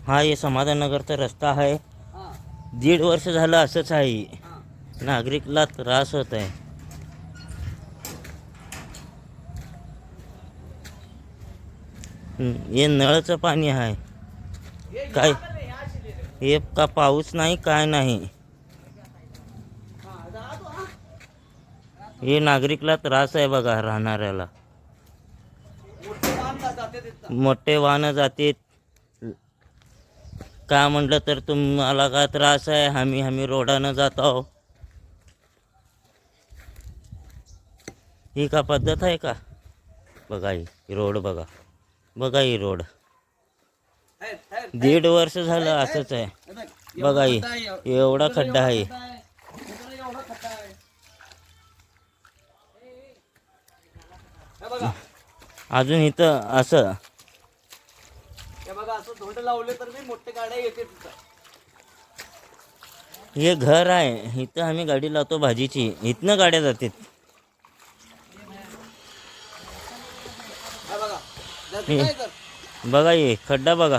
हा ये समाधाननगरचा रस्ता आहे. हां 1.5 वर्ष झालं असंच आहे. हां नागरिकला त्रास होत आहे. हे नळाचं पाणी आहे. काय हे का पाऊस नाही काय नाही. हे नागरिकला त्रास आहे बघा राहणाऱ्याला. मोठे वाहन जाते तिथं. मोठे वाहनं जाते. का म्हटलं तर तुम्हाला का त्रास आहे. आम्ही रोडानं जात आहो. ही का पद्धत आहे का. बघा ही रोड बघा. बघा ही रोड 1.5 वर्ष झालं असंच आहे. बघा ही एवढा खड्डा आहे. एवढा खड्डा आहे. हे बघा अजून इथं असं हे बघा असं धोंड लावले तर मी मोठे गाड्या येते तिथं. हे घर आहे. इथं आम्ही गाडी लावतो भाजीची. इथनं गाड्या जातात. हे बघा जाते काय तर. बघा हे खड्डा बघा.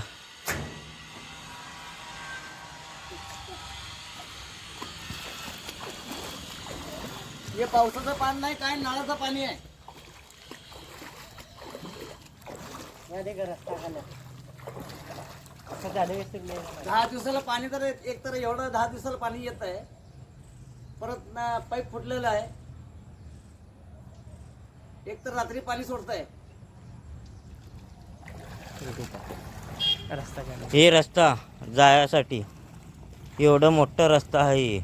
हे पावसाचं पाणी नाही काय नळाचं पाणी आहे. 10 दिवसाला पाणी तर एक तर एवढं 10 दिवसाला पाणी येत आहे. परत पाईप फुटलेलं आहे. एक तर रात्री पाणी सोडत आहे. हे रस्ता जायसाठी एवढं मोठं रस्ता आहे.